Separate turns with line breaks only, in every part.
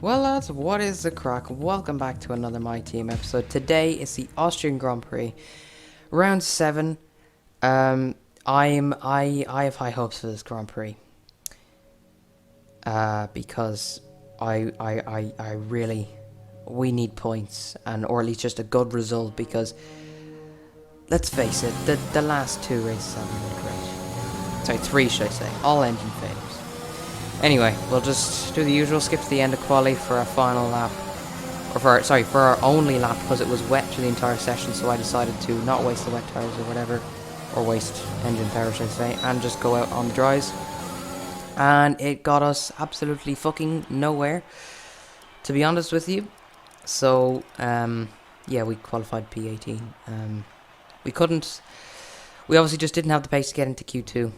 Well lads, what is the crack? Welcome back to another My Team episode. Today is the Austrian Grand Prix, round 7. I have high hopes for this Grand Prix. Because I really, we need points, or at least just a good result, because let's face it, the last 2 races haven't been great. Sorry, 3 should I say, all engine failures. Anyway, we'll just do the usual, skip to the end of quali for our final lap. Or for our only lap, because it was wet through the entire session, so I decided to not waste the wet tires or whatever. Or waste engine power, should I say, and just go out on the dries. And it got us absolutely fucking nowhere, to be honest with you. So, yeah, we qualified P18. We obviously just didn't have the pace to get into Q2.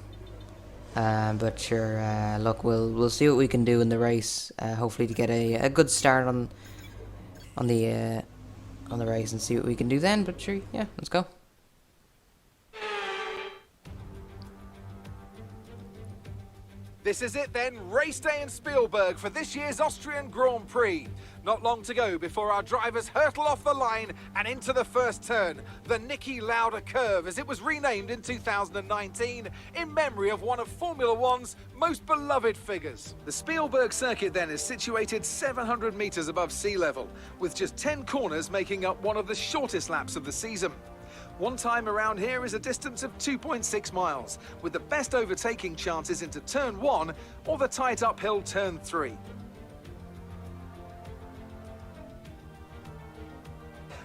But sure, look, we'll see what we can do in the race. Hopefully to get a good start on the race and see what we can do then. But sure, yeah, let's go.
This is it then, race day in Spielberg for this year's Austrian Grand Prix. Not long to go before our drivers hurtle off the line and into the first turn, the Niki Lauda curve, as it was renamed in 2019 in memory of one of Formula One's most beloved figures. The Spielberg circuit then is situated 700 meters above sea level, with just 10 corners making up one of the shortest laps of the season. One time around here is a distance of 2.6 miles, with the best overtaking chances into turn 1 or the tight uphill turn 3.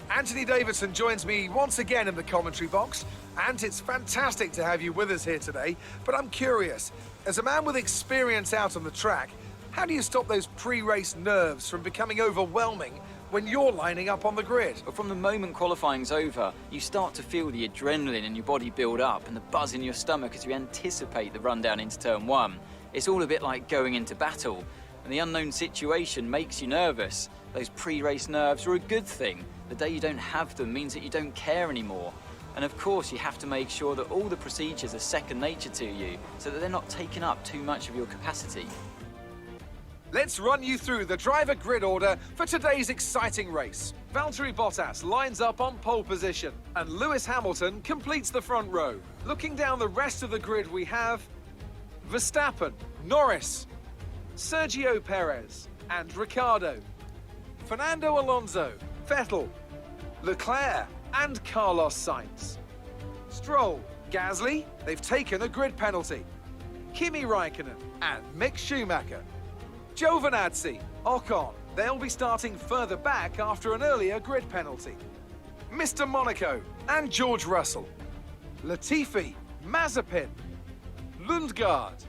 Anthony Davidson joins me once again in the commentary box, and it's fantastic to have you with us here today. But I'm curious, as a man with experience out on the track, how do you stop those pre-race nerves from becoming overwhelming when you're lining up on the grid?
But from the moment qualifying's over, you start to feel the adrenaline in your body build up and the buzz in your stomach as you anticipate the rundown into turn 1. It's all a bit like going into battle, and the unknown situation makes you nervous. Those pre-race nerves are a good thing. The day you don't have them means that you don't care anymore. And of course, you have to make sure that all the procedures are second nature to you, so that they're not taking up too much of your capacity.
Let's run you through the driver grid order for today's exciting race. Valtteri Bottas lines up on pole position, and Lewis Hamilton completes the front row. Looking down the rest of the grid, we have Verstappen, Norris, Sergio Perez, and Ricciardo, Fernando Alonso, Vettel, Leclerc, and Carlos Sainz. Stroll, Gasly, they've taken a grid penalty. Kimi Raikkonen and Mick Schumacher. Giovinazzi, Ocon, they'll be starting further back after an earlier grid penalty. Mr. Monaco and George Russell. Latifi, Mazepin, Lundgaard,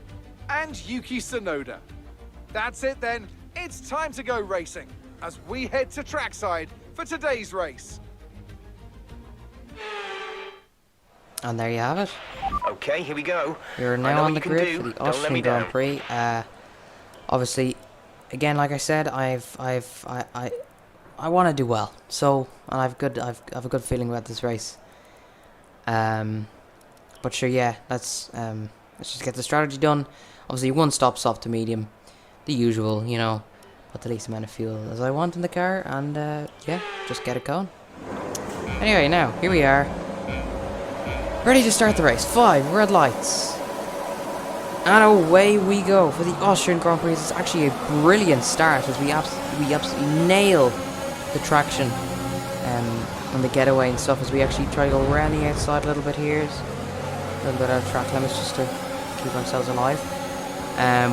and Yuki Tsunoda. That's it then, it's time to go racing as we head to trackside for today's race.
And there you have it.
Okay, here we go.
We're now on the grid for the Austrian Grand Prix. Obviously, again, like I said, I want to do well. So, and I have a good feeling about this race. But sure, yeah, let's just get the strategy done. Obviously, 1 stop soft to medium, the usual, you know, put the least amount of fuel as I want in the car, and yeah, just get it going. Anyway, now here we are, ready to start the race. 5 red lights. And away we go for the Austrian Grand Prix. It's actually a brilliant start as we absolutely nail the traction on the getaway and stuff, as we actually try to go around the outside a little bit here. A little bit out of track limits just to keep ourselves alive.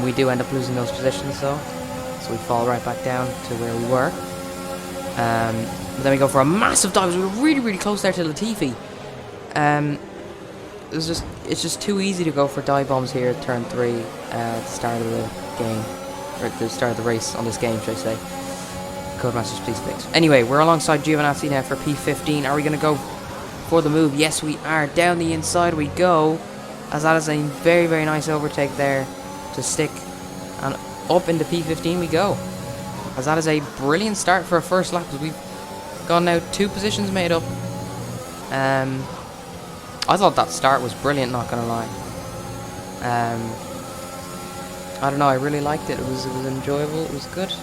We do end up losing those positions though, so we fall right back down to where we were. But then we go for a massive dive. We were really, really close there to Latifi. It's just too easy to go for dive bombs here at turn 3 at the start of the game, or at the start of the race on this game, should I say. Codemasters, please fix. Anyway, we're alongside Giovinazzi now for P15. Are we going to go for the move? Yes, we are. Down the inside we go, as that is a very, very nice overtake there to stick, and up into P15 we go, as that is a brilliant start for a first lap, as we've gone now 2 positions made up. I thought that start was brilliant, not gonna lie. I don't know, I really liked it. It was enjoyable, it was good.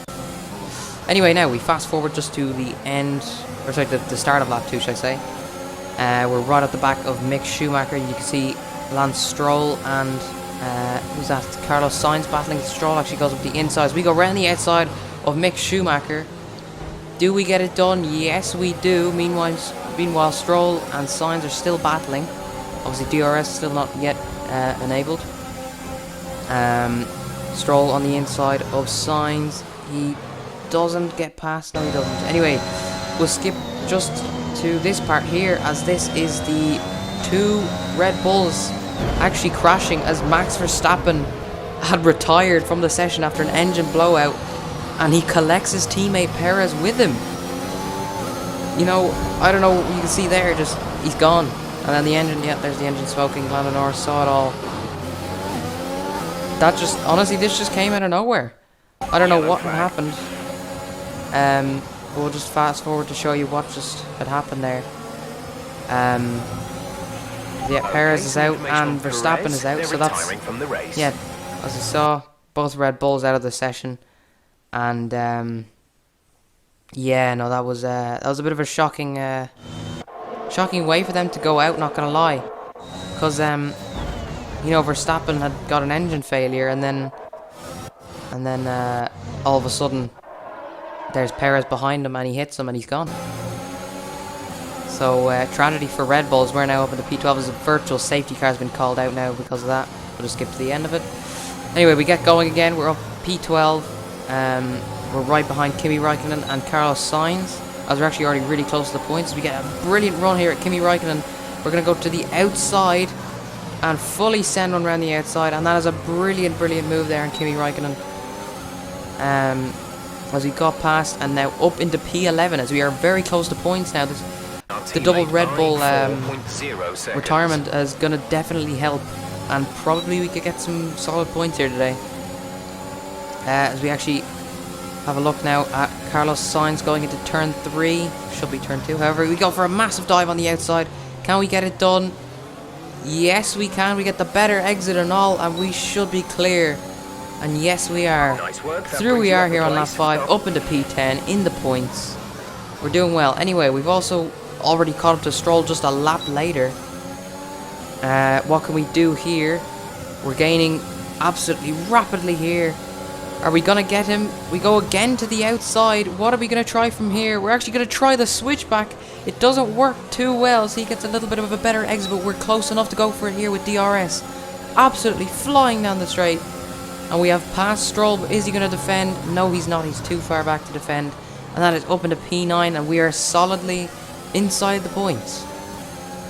Anyway, now we fast forward just to the end, or sorry, the start of lap 2, should I say. We're right at the back of Mick Schumacher. You can see Lance Stroll and who's that? Carlos Sainz battling. Stroll actually goes up the inside. So we go around the outside of Mick Schumacher. Do we get it done? Yes, we do. Meanwhile, Stroll and Sainz are still battling. Obviously, DRS is still not yet enabled. Stroll on the inside of Sainz. He doesn't get past. No, he doesn't. Anyway, we'll skip just to this part here, as this is the 2 Red Bulls actually crashing, as Max Verstappen had retired from the session after an engine blowout, and he collects his teammate Perez with him. You know, I don't know, you can see there, just he's gone. And then the engine, yeah, there's the engine smoking. Lando Norris saw it all. That just, honestly, this just came out of nowhere. I don't know what happened. We'll just fast forward to show you what just had happened there. Yeah, Perez is out and Verstappen is out, so that's, yeah, as you saw, both Red Bulls out of the session. And yeah, no, that was a bit of a shocking way for them to go out, not gonna lie, because you know, Verstappen had got an engine failure, and then all of a sudden there's Perez behind him and he hits him and he's gone. So tragedy for Red Bulls. We're now up in the P12 as a virtual safety car has been called out now because of that. We'll just skip to the end of it. Anyway, we get going again. We're up P12. We're right behind Kimi Raikkonen and Carlos Sainz, as we're actually already really close to the points. We get a brilliant run here at Kimi Raikkonen. We're going to go to the outside and fully send one around the outside, and that is a brilliant move there on Kimi Raikkonen. As we got past and now up into P11, as we are very close to points now. The double Red Bull retirement is going to definitely help, and probably we could get some solid points here today. As we actually have a look now at Carlos Sainz going into turn 3, should be turn 2. However, we go for a massive dive on the outside. Can we get it done? Yes, we can. We get the better exit and all, and we should be clear. And yes, we are. Through we are here on lap 5, up into P10 in the points. We're doing well. Anyway, we've also already caught up to Stroll just a lap later. What can we do here? We're gaining absolutely rapidly here. Are we going to get him? We go again to the outside. What are we going to try from here? We're actually going to try the switchback. It doesn't work too well, so he gets a little bit of a better exit, but we're close enough to go for it here with DRS. Absolutely flying down the straight. And we have passed Stroll, but is he going to defend? No, he's not. He's too far back to defend. And that is up into P9, and we are solidly inside the points.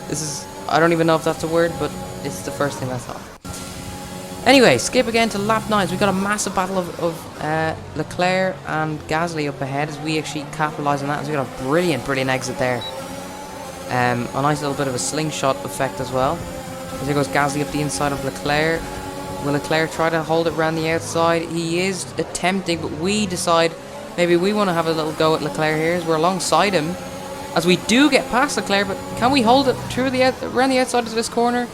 This is, I don't even know if that's a word, but it's the first thing I thought. Anyway, skip again to lap 9. So we got a massive battle of Leclerc and Gasly up ahead, as we actually capitalise on that. As we got a brilliant exit there. A nice little bit of a slingshot effect as well. As there goes Gasly up the inside of Leclerc. Will Leclerc try to hold it around the outside? He is attempting, but we decide maybe we want to have a little go at Leclerc here, as we're alongside him. As we do get past Leclerc, but can we hold it through around the outside of this corner?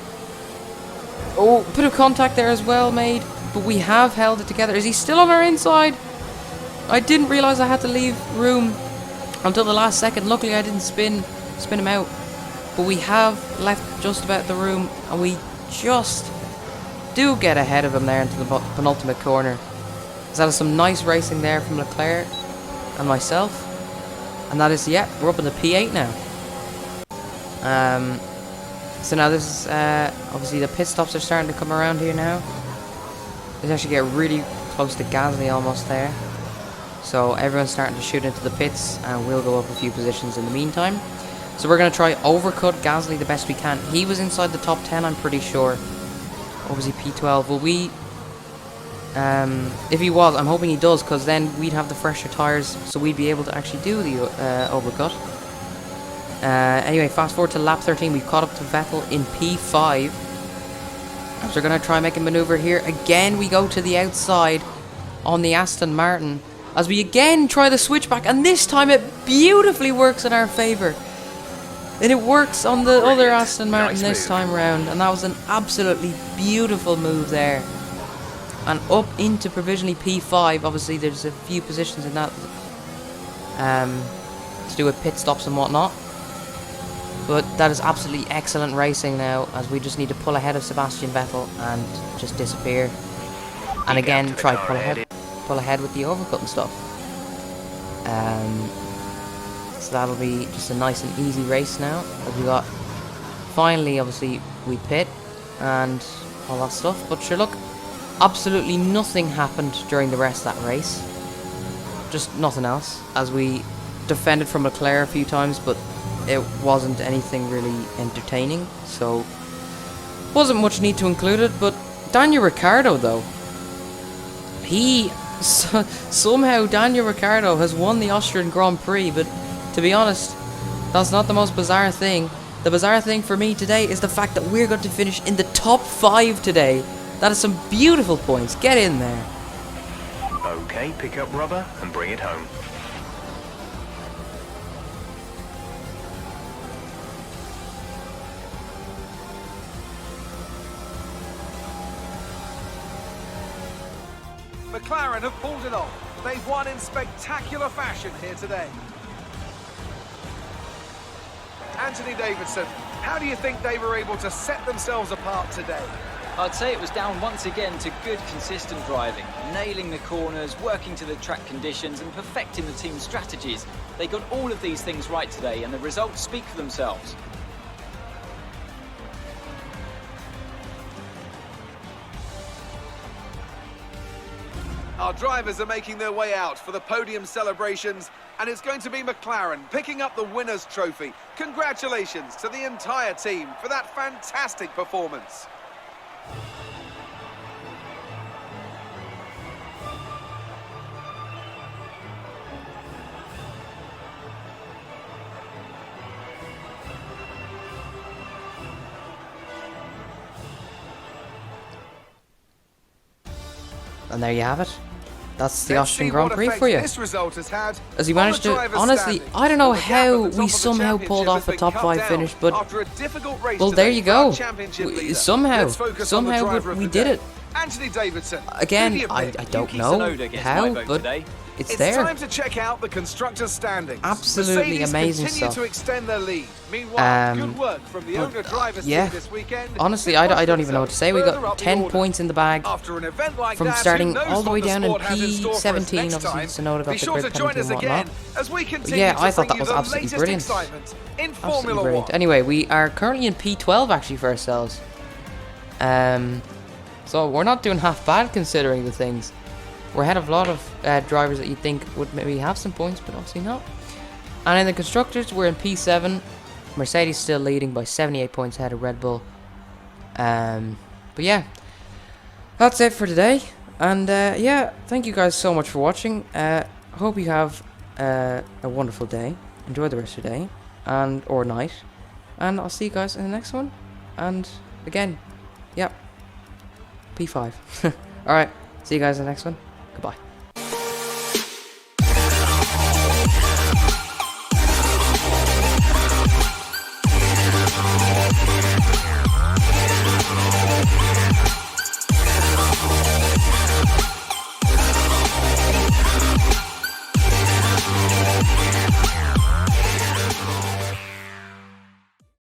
Oh, bit of contact there as well made, but we have held it together. Is he still on our inside? I didn't realise I had to leave room until the last second. Luckily I didn't spin him out, but we have left just about the room, and we just do get ahead of him there into the penultimate corner. So that is some nice racing there from Leclerc and myself. And that is, yeah, we're up in the P8 now. So now this is, obviously the pit stops are starting to come around here now. Let's actually get really close to Gasly almost there. So everyone's starting to shoot into the pits, and we'll go up a few positions in the meantime. So we're going to try overcut Gasly the best we can. He was inside the top 10, I'm pretty sure. Obviously P12. Will we... if he was, I'm hoping he does, because then we'd have the fresher tyres, so we'd be able to actually do the overcut. Anyway, fast forward to lap 13. We've caught up to Vettel in P5. So we're going to try and make a manoeuvre here. Again, we go to the outside on the Aston Martin, as we again try the switchback, and this time it beautifully works in our favour. And it works on the other Aston Martin this time around, and that was an absolutely beautiful move there. And up into provisionally P5. Obviously there's a few positions in that to do with pit stops and whatnot. But that is absolutely excellent racing now, as we just need to pull ahead of Sebastian Vettel and just disappear. And again, try pull ahead with the overcut and stuff. So that'll be just a nice and easy race now. As we got, finally, obviously, we pit and all that stuff. But sure, look, absolutely nothing happened during the rest of that race. Just nothing else, as we defended from Leclerc a few times, but it wasn't anything really entertaining, so wasn't much need to include it. But Daniel Ricciardo, though, somehow Daniel Ricciardo has won the Austrian Grand Prix. But to be honest, that's not the most bizarre thing. The bizarre thing for me today is the fact that we're going to finish in the top 5 today. That is some beautiful points. Get in there.
Okay, pick up rubber and bring it home.
McLaren have pulled it off. They've won in spectacular fashion here today. Anthony Davidson, how do you think they were able to set themselves apart today?
I'd say it was down once again to good, consistent driving, nailing the corners, working to the track conditions and perfecting the team's strategies. They got all of these things right today, and the results speak for themselves.
Our drivers are making their way out for the podium celebrations, and it's going to be McLaren picking up the winner's trophy. Congratulations to the entire team for that fantastic performance.
And there you have it. That's the Austrian Grand Prix for you.
This result has had
As he managed to, honestly, I don't know how we somehow pulled off a top 5 finish, but, well, there you go. Somehow we did it.
Anthony Davidson.
Again, I don't know how, but it's there.
Time to check out the constructors' standings.
Absolutely
Mercedes
amazing
continue
stuff.
to extend their lead. Meanwhile, good work from the owner-driver's team this weekend.
Honestly, I don't even know what to say. We got 10 points in the bag
After an event like
from
that,
starting
who knows
all the way
what
down in
sport has in store for us
P17.
next
Obviously,
time.
Tsunoda got
Be
the
sure
grid
to join
penalty
us
and whatnot.
again as we continue
Yeah,
to
I thought
bring
that was
you the
absolutely
latest
brilliant.
excitement in
Absolutely
Formula
brilliant.
1.
Anyway, we are currently in P12 actually for ourselves. So we're not doing half bad considering the things. We're ahead of a lot of drivers that you'd think would maybe have some points, but obviously not. And in the constructors, we're in P7. Mercedes still leading by 78 points ahead of Red Bull. But yeah, that's it for today. And yeah, thank you guys so much for watching. Hope you have a wonderful day. Enjoy the rest of your day or night. And I'll see you guys in the next one. And again, yeah, P5. Alright, see you guys in the next one. Goodbye.